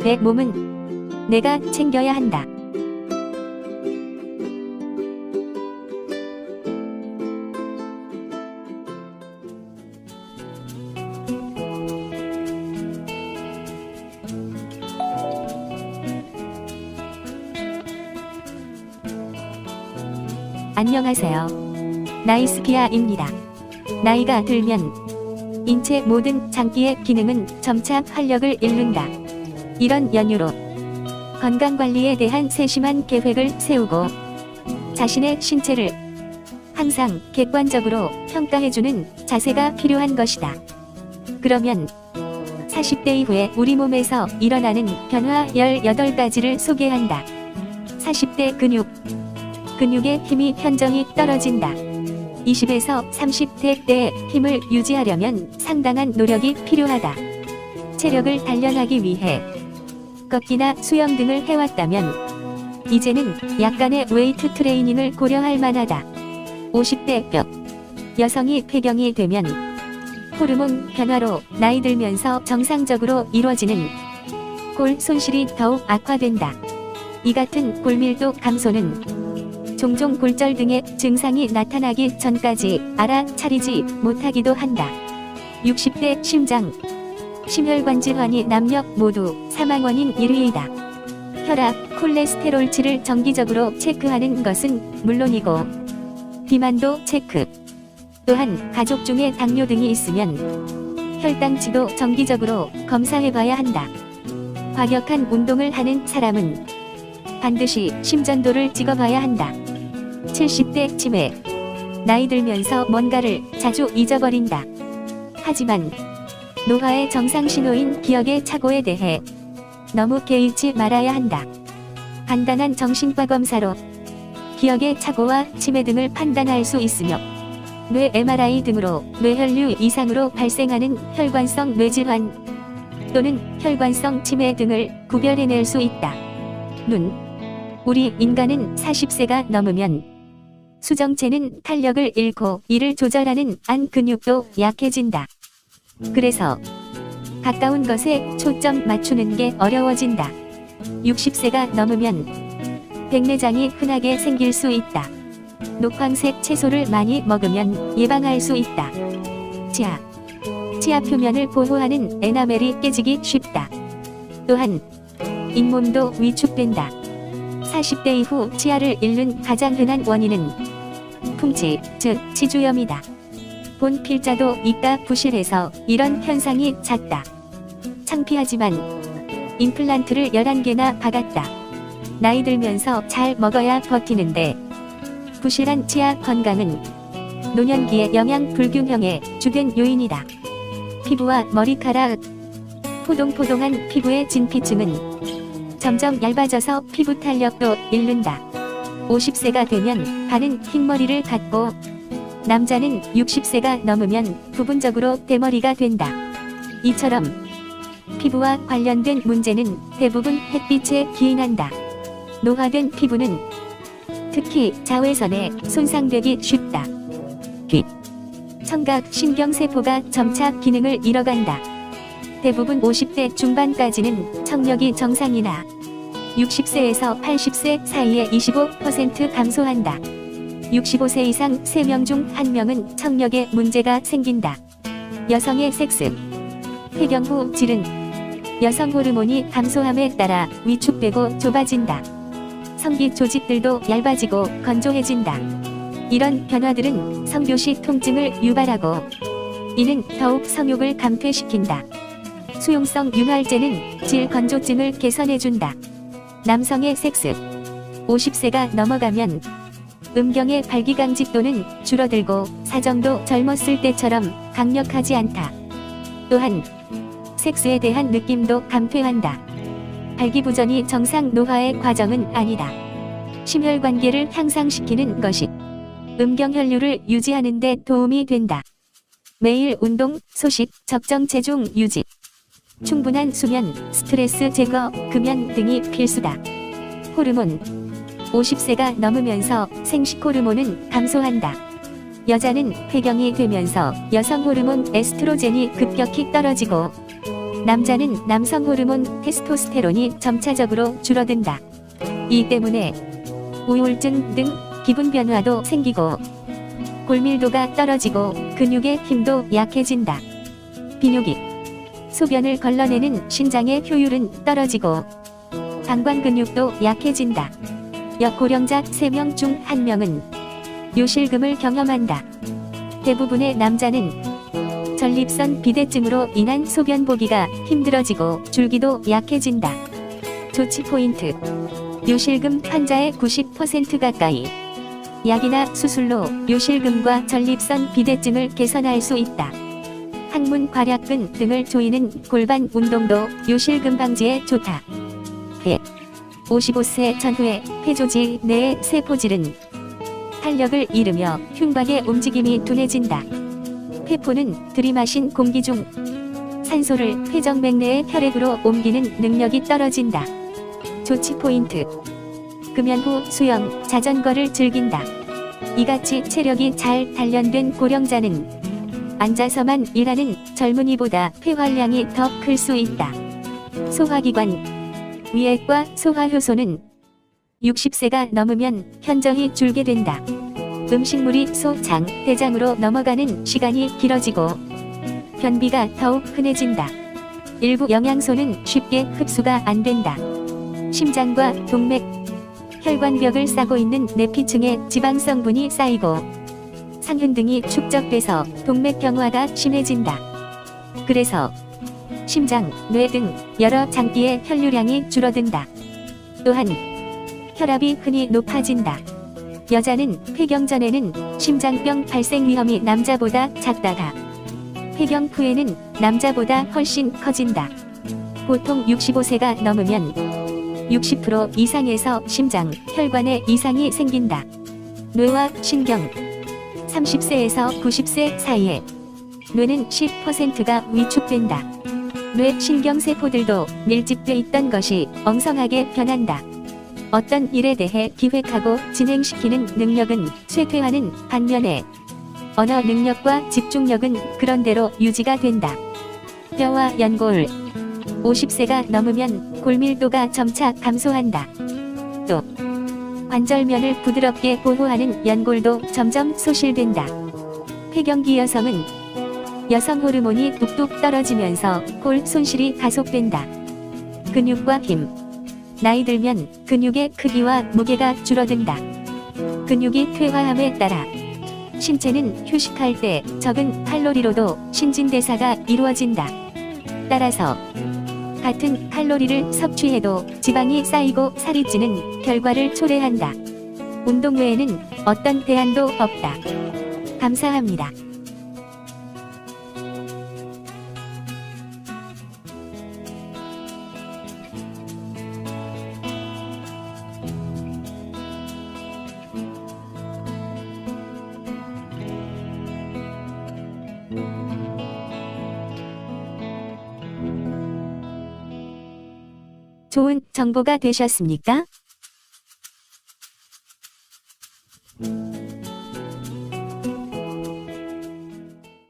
내 몸은 내가 챙겨야 한다. 안녕하세요. 나이스피아입니다. 나이가 들면 인체 모든 장기의 기능은 점차 활력을 잃는다. 이런 연유로 건강관리에 대한 세심한 계획을 세우고 자신의 신체를 항상 객관적으로 평가해주는 자세가 필요한 것이다. 그러면 40대 이후에 우리 몸에서 일어나는 변화 18가지를 소개한다. 40대 근육의 힘이 현저히 떨어진다. 20에서 30대 때의 힘을 유지하려면 상당한 노력이 필요하다. 체력을 단련하기 위해 걷기나 수영 등을 해왔다면 이제는 약간의 웨이트 트레이닝을 고려할 만하다. 50대 뼈 여성이 폐경이 되면 호르몬 변화로 나이 들면서 정상적으로 이루어지는 골 손실이 더욱 악화된다. 이 같은 골밀도 감소는 종종 골절 등의 증상이 나타나기 전까지 알아차리지 못하기도 한다. 60대 심혈관 질환이 남녀 모두 사망 원인 1위이다. 혈압, 콜레스테롤치를 정기적으로 체크하는 것은 물론이고 비만도 체크, 또한 가족 중에 당뇨 등이 있으면 혈당치도 정기적으로 검사해봐야 한다. 과격한 운동을 하는 사람은 반드시 심전도를 찍어봐야 한다. 70대 치매 나이 들면서 뭔가를 자주 잊어버린다. 하지만 노화의 정상 신호인 기억의 착오에 대해 너무 개의치 말아야 한다. 간단한 정신과 검사로 기억의 착오와 치매 등을 판단할 수 있으며 뇌 MRI 등으로 뇌혈류 이상으로 발생하는 혈관성 뇌질환 또는 혈관성 치매 등을 구별해낼 수 있다. 우리 인간은 40세가 넘으면 수정체는 탄력을 잃고 이를 조절하는 안 근육도 약해진다. 그래서 가까운 것에 초점 맞추는 게 어려워진다. 60세가 넘으면 백내장이 흔하게 생길 수 있다. 녹황색 채소를 많이 먹으면 예방할 수 있다. 치아 표면을 보호하는 에나멜이 깨지기 쉽다. 또한 잇몸도 위축된다. 40대 이후 치아를 잃는 가장 흔한 원인은 풍치, 즉 치주염이다. 본 필자도 이가 부실해서 이런 현상이 잦다. 창피하지만 임플란트를 11개나 박았다. 나이 들면서 잘 먹어야 버티는데 부실한 치아 건강은 노년기의 영양 불균형의 주된 요인이다. 피부와 머리카락, 포동포동한 피부의 진피층은 점점 얇아져서 피부 탄력도 잃는다. 50세가 되면 반은 흰머리를 갖고 남자는 60세가 넘으면 부분적으로 대머리가 된다. 이처럼 피부와 관련된 문제는 대부분 햇빛에 기인한다. 노화된 피부는 특히 자외선에 손상되기 쉽다. 귀, 청각, 신경세포가 점차 기능을 잃어간다. 대부분 50대 중반까지는 청력이 정상이나 60세에서 80세 사이에 25% 감소한다. 65세 이상 3명 중 1명은 청력에 문제가 생긴다. 여성의 섹스, 폐경 후 질은 여성 호르몬이 감소함에 따라 위축되고 좁아진다. 성기 조직들도 얇아지고 건조해진다. 이런 변화들은 성교시 통증을 유발하고 이는 더욱 성욕을 감퇴시킨다. 수용성 윤활제는 질 건조증을 개선해준다. 남성의 섹스, 50세가 넘어가면 음경의 발기강직도는 줄어들고 사정도 젊었을 때처럼 강력하지 않다. 또한 섹스에 대한 느낌도 감퇴한다. 발기부전이 정상 노화의 과정은 아니다. 심혈관계를 향상시키는 것이 음경혈류를 유지하는 데 도움이 된다. 매일 운동, 소식, 적정 체중 유지, 충분한 수면, 스트레스 제거, 금연 등이 필수다. 호르몬, 50세가 넘으면서 생식 호르몬은 감소한다. 여자는 폐경이 되면서 여성 호르몬 에스트로겐이 급격히 떨어지고 남자는 남성 호르몬 테스토스테론이 점차적으로 줄어든다. 이 때문에 우울증 등 기분 변화도 생기고 골밀도가 떨어지고 근육의 힘도 약해진다. 비뇨기, 소변을 걸러내는 신장의 효율은 떨어지고 방광 근육도 약해진다. 역고령자 3명 중 1명은 요실금을 경험한다. 대부분의 남자는 전립선 비대증으로 인한 소변 보기가 힘들어지고 줄기도 약해진다. 조치 포인트. 요실금 환자의 90% 가까이 약이나 수술로 요실금과 전립선 비대증을 개선할 수 있다. 항문 괄약근 등을 조이는 골반 운동도 요실금 방지에 좋다. 55세 전후의 폐조직 내의 세포질은 탄력을 잃으며 흉곽의 움직임이 둔해진다. 폐포는 들이마신 공기 중 산소를 폐정맥 내의 혈액으로 옮기는 능력이 떨어진다. 조치 포인트. 금연 후 수영, 자전거를 즐긴다. 이같이 체력이 잘 단련된 고령자는 앉아서만 일하는 젊은이보다 폐활량이 더 클 수 있다. 소화기관, 위액과 소화효소는 60세가 넘으면 현저히 줄게 된다. 음식물이 소, 장, 대장으로 넘어가는 시간이 길어지고 변비가 더욱 흔해진다. 일부 영양소는 쉽게 흡수가 안 된다. 심장과 동맥, 혈관벽을 싸고 있는 내피층에 지방 성분이 쌓이고 상흔 등이 축적돼서 동맥경화가 심해진다. 그래서 심장, 뇌 등 여러 장기의 혈류량이 줄어든다. 또한 혈압이 흔히 높아진다. 여자는 폐경 전에는 심장병 발생 위험이 남자보다 작다가 폐경 후에는 남자보다 훨씬 커진다. 보통 65세가 넘으면 60% 이상에서 심장, 혈관에 이상이 생긴다. 뇌와 신경. 30세에서 90세 사이에 뇌는 10%가 위축된다. 뇌 신경세포들도 밀집돼 있던 것이 엉성하게 변한다. 어떤 일에 대해 기획하고 진행시키는 능력은 쇠퇴하는 반면에 언어 능력과 집중력은 그런대로 유지가 된다. 뼈와 연골. 50세가 넘으면 골밀도가 점차 감소한다. 또 관절면을 부드럽게 보호하는 연골도 점점 소실된다. 폐경기 여성은 여성 호르몬이 뚝뚝 떨어지면서 골 손실이 가속된다. 근육과 힘. 나이 들면 근육의 크기와 무게가 줄어든다. 근육이 퇴화함에 따라 신체는 휴식할 때 적은 칼로리로도 신진대사가 이루어진다. 따라서 같은 칼로리를 섭취해도 지방이 쌓이고 살이 찌는 결과를 초래한다. 운동 외에는 어떤 대안도 없다. 감사합니다. 좋은 정보가 되셨습니까?